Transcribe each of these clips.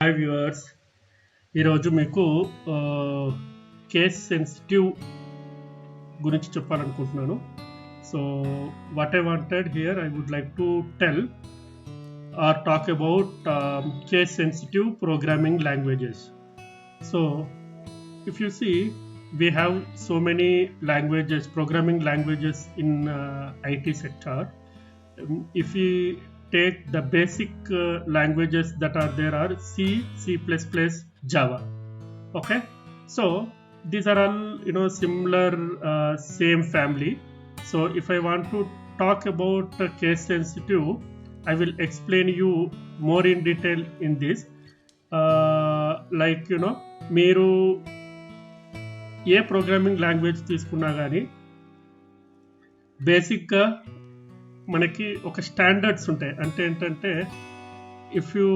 Hi viewers, ఈరోజు మీకు case sensitive గురించి చెప్పాలనుకుంటున్నాను. So what I wanted here I would like to tell or talk about case sensitive programming languages. So if you see, we have so many languages, programming languages in IT sector. If we take the basic languages that are there are C, C++, Java. Okay, so these are all similar, same family. So if I want to talk about case sensitive, I will explain you more in detail in this. Like మీరు ఏ programming language తీసుకున్నా కానీ బేసిక్గా మనకి ఒక standards ఉంటాయి. అంటే ఏంటంటే if you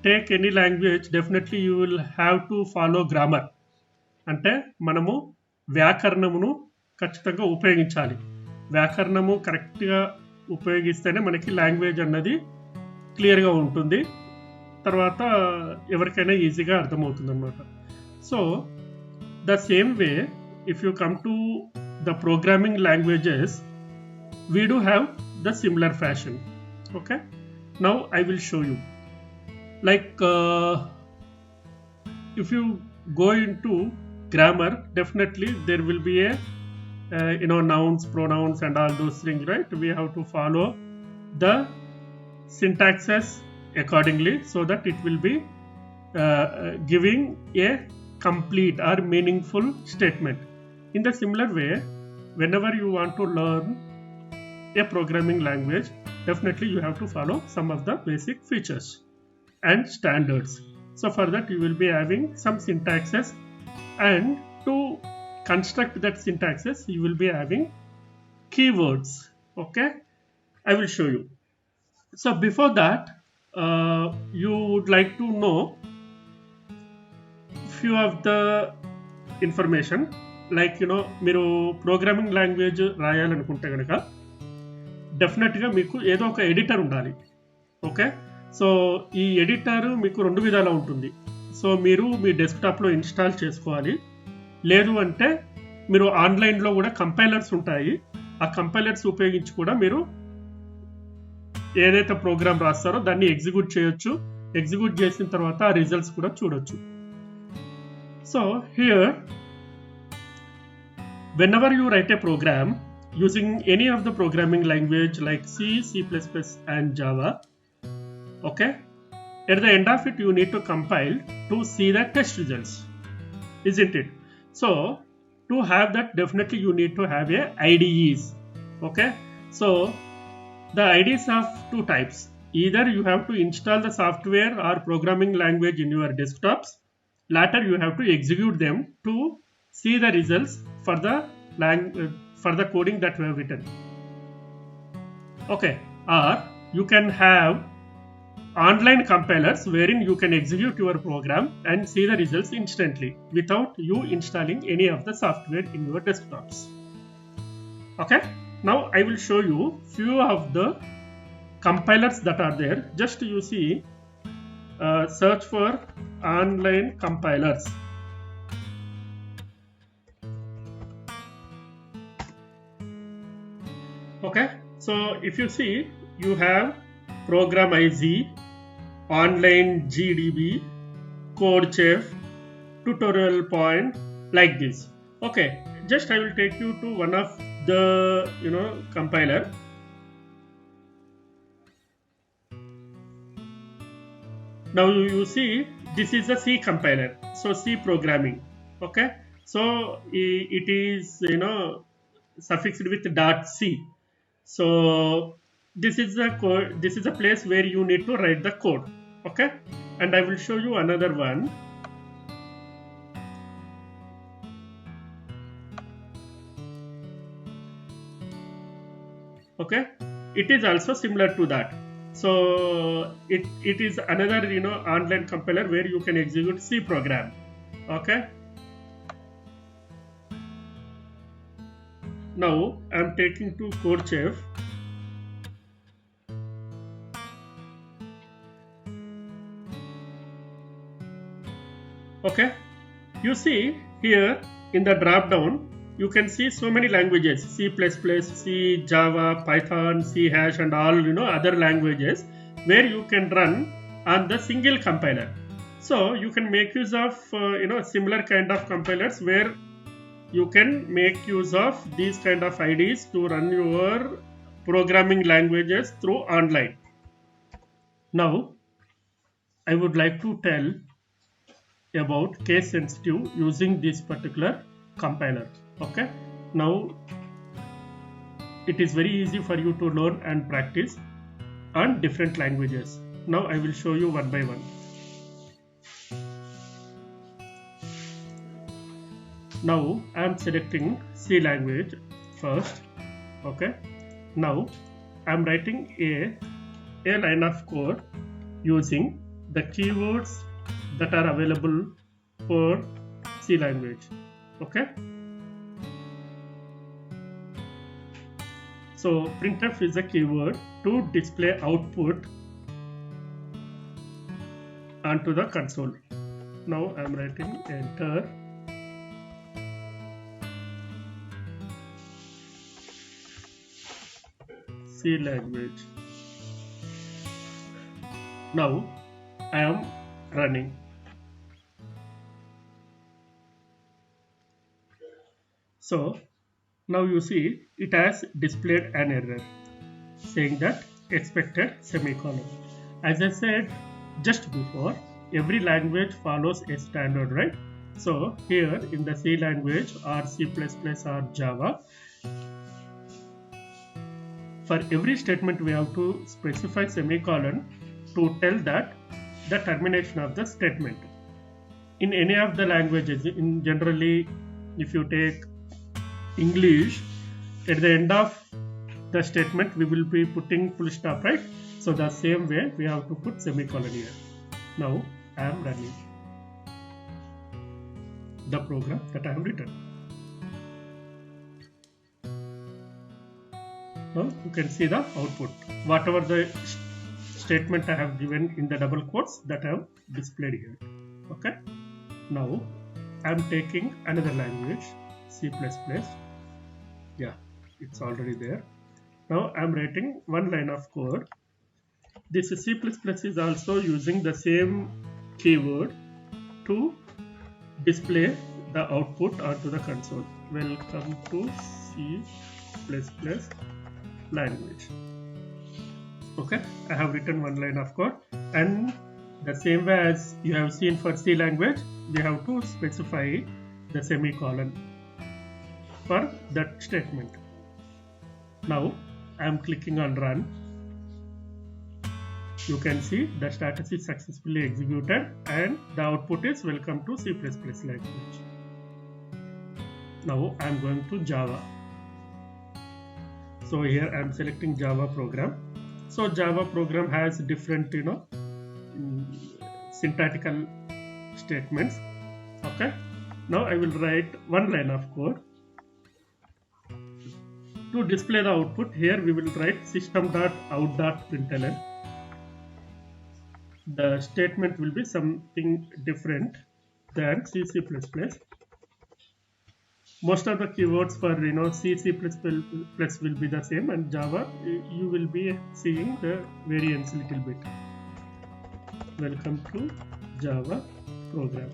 take any language definitely you will have to follow grammar. అంటే మనము వ్యాకరణమును ఖచ్చితంగా ఉపయోగించాలి. వ్యాకరణము కరెక్ట్గా ఉపయోగిస్తేనే మనకి లాంగ్వేజ్ అన్నది క్లియర్గా ఉంటుంది, తర్వాత ఎవరికైనా ఈజీగా అర్థమవుతుంది అన్నమాట. So the same way, if you come to the programming languages, we do have the similar fashion. Okay, now I will show you. Like if you go into grammar, definitely there will be a nouns, pronouns and all those things, right? We have to follow the syntaxes accordingly so that it will be giving a complete or meaningful statement. In the similar way, whenever you want to learn a programming language, definitely you have to follow some of the basic features and standards. So for that you will be having some syntaxes, and to construct that syntaxes you will be having keywords. Okay, I will show you. So before that, you would like to know few of the information. Like మీరు programming language రాయాలనుకుంటే కనుక డెఫినెట్గా మీకు ఏదో ఒక editor ఉండాలి. Okay, so ఈ editor మీకు రెండు విధాలా ఉంటుంది. సో మీరు మీ డెస్క్టాప్లో ఇన్స్టాల్ చేసుకోవాలి, లేదు అంటే మీరు ఆన్లైన్లో కూడా కంపైలర్స్ ఉంటాయి. ఆ కంపైలర్స్ ఉపయోగించి కూడా మీరు ఏదైతే ప్రోగ్రామ్ రాస్తారో దాన్ని ఎగ్జిక్యూట్ చేయొచ్చు. ఎగ్జిక్యూట్ చేసిన తర్వాత ఆ రిజల్ట్స్ కూడా చూడొచ్చు. So here, whenever you write a program using any of the programming language like C, C++ and Java, okay, at the end of it you need to compile to see the test results, isn't it? So to have that, definitely you need to have a IDEs. Okay, so the IDEs of two types. Either you have to install the software or programming language in your desktops. Later you have to execute them to see the results for the coding that we have written. Okay, or you can have online compilers wherein you can execute your program and see the results instantly without you installing any of the software in your desktops. Okay, now I will show you few of the compilers that are there. Just you see, search for online compilers. Okay, so if you see, you have Program IZ, Online GDB, CodeChef, Tutorial Point, like this. Okay, just I will take you to one of the compiler. Now you see, this is a C compiler, so C programming. Okay, so it is suffixed with .c. So this is the code. This is a place where you need to write the code. Okay, and I will show you another one. Okay, it is also similar to that. So it is another online compiler where you can execute C program. Okay, now I am taking to CodeChef. Okay, you see here in the drop down you can see so many languages: C++, C, Java, Python, C hash, and all other languages where you can run on the single compiler. So you can make use of similar kind of compilers where you can make use of these kind of IDs to run your programming languages through online. Now I would like to tell about case sensitive using this particular compiler. Okay, now it is very easy for you to learn and practice on different languages. Now I will show you one by one. Now I am selecting C language first. Okay, now I am writing a line of code using the keywords that are available for C language. Okay, so printf is a keyword to display output onto the console. Now I am writing enter. C language. Now I am running. So now you see it has displayed an error saying that expected semicolon. As I said just before, every language follows a standard, right? So here in the C language or C++ or Java, for every statement we have to specify semicolon to tell that the termination of the statement. In any of the languages, in generally if you take English, at the end of the statement we will be putting full stop, right? So the same way we have to put semicolon here. Now I am running the program that I have written. Now you can see the output. Whatever the statement I have given in the double quotes, that I have displayed here. Okay. Now I am taking another language, C++. Yeah, it's already there. Now I am writing one line of code. This C++ is also using the same keyword to display the output onto the console. Welcome to C++ language. Okay, I have written one line of code, and the same way as you have seen for C language, we have to specify the semicolon for that statement. Now I am clicking on run. You can see the status is successfully executed and the output is welcome to C++ language. Now I am going to Java. So here I am selecting Java program. So Java program has different syntactical statements. Okay. Now I will write one line of code. To display the output, here we will write system.out.println. The statement will be something different than C++. Most of the keywords for C++ will be the same, and Java you will be seeing the variance a little bit. Welcome to Java program.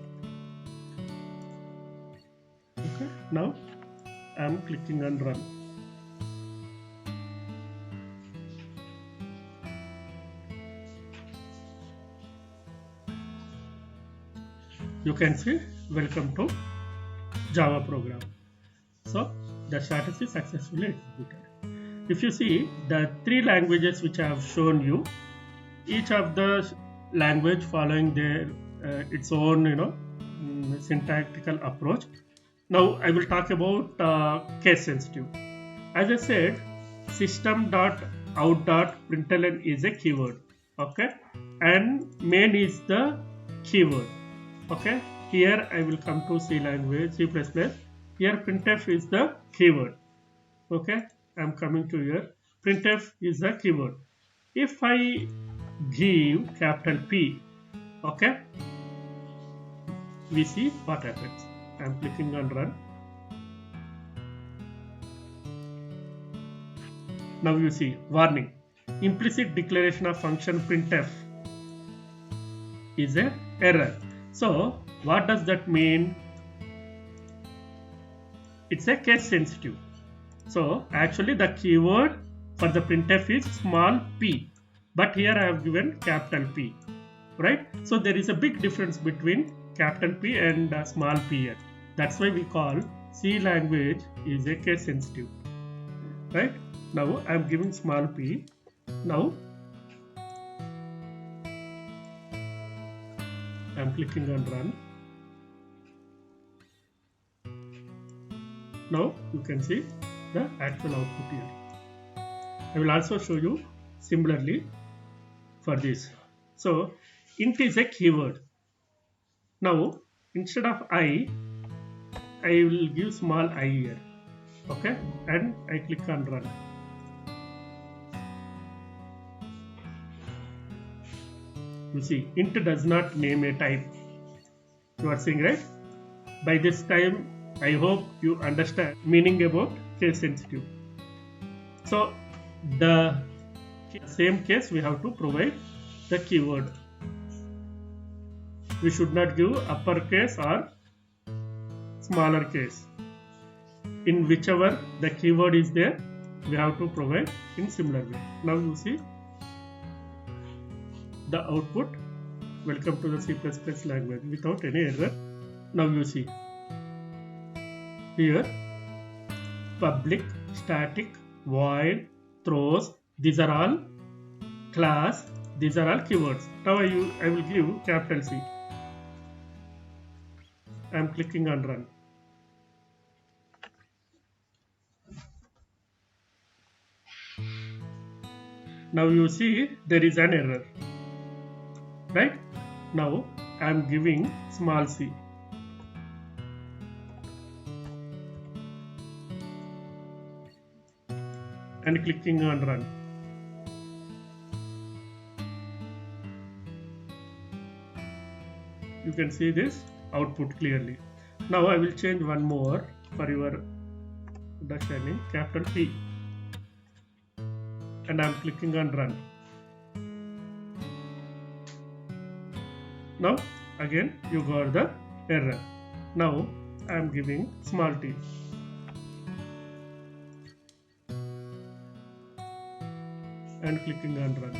Okay, now I am clicking on run. You can see welcome to Java program. So the status is successfully executed. If you see the three languages which I have shown you, each of the language following their its own syntactical approach. Now I will talk about case sensitive. As I said, system.out.println is a keyword. Okay, and main is the keyword. Okay, here I will come to C language, C++. Here printf is the keyword. Okay, I am coming to here. Printf is the keyword. If I give capital P, okay, we see what happens. I'm clicking on run. Now you see warning. Implicit declaration of function printf is an error. So what does that mean? It's a case sensitive. So actually the keyword for the printf is small p, but here I have given capital P, right? So there is a big difference between capital P and small p here. That's why we call C language is a case sensitive, right? Now I am giving small p. Now I am clicking on run. Now you can see the actual output here. I will also show you similarly for this. So int is a keyword. Now instead of I will give small I here. Okay, and I click on run. You see, int does not name a type. You are seeing, right? By this time, I hope you understand meaning about case sensitive. So the same case we have to provide the keyword. We should not give uppercase or smaller case. In whichever the keyword is there, we have to provide in similar way. Now you see the output. Welcome to the C++ language without any error. Now you see here public, static, void, throws, these are all class, these are all keywords. Now I will give capital C. I am clicking on run. Now you see there is an error, right? Now I am giving small c. And clicking on run. You can see this output clearly. Now I will change one more for your understanding, capital P. And I am clicking on run. Now again you got the error. Now I am giving small t. And clicking on run.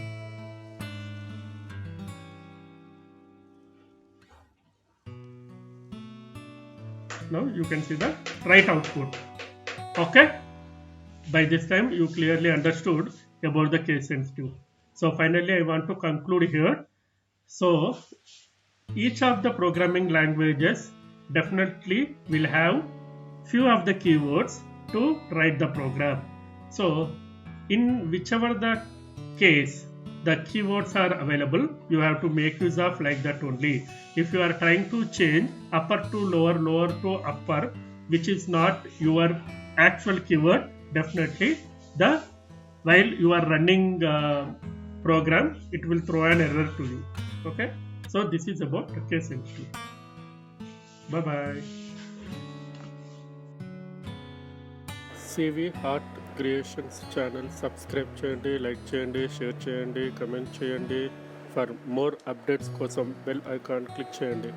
Now you can see the right output. Okay? By this time you clearly understood about the case sensitive. So finally I want to conclude here. So each of the programming languages definitely will have few of the keywords to write the program. So in whichever the case the keywords are available, you have to make use of like that only. If you are trying to change upper to lower, lower to upper, which is not your actual keyword, definitely while you are running program, it will throw an error to you. Okay, so this is about the case sensitive. Bye bye. CV Art Creations channel subscribe చేయండి, like చేయండి, share చేయండి, comment చేయండి. For more updates కోసం bell icon click చేయండి.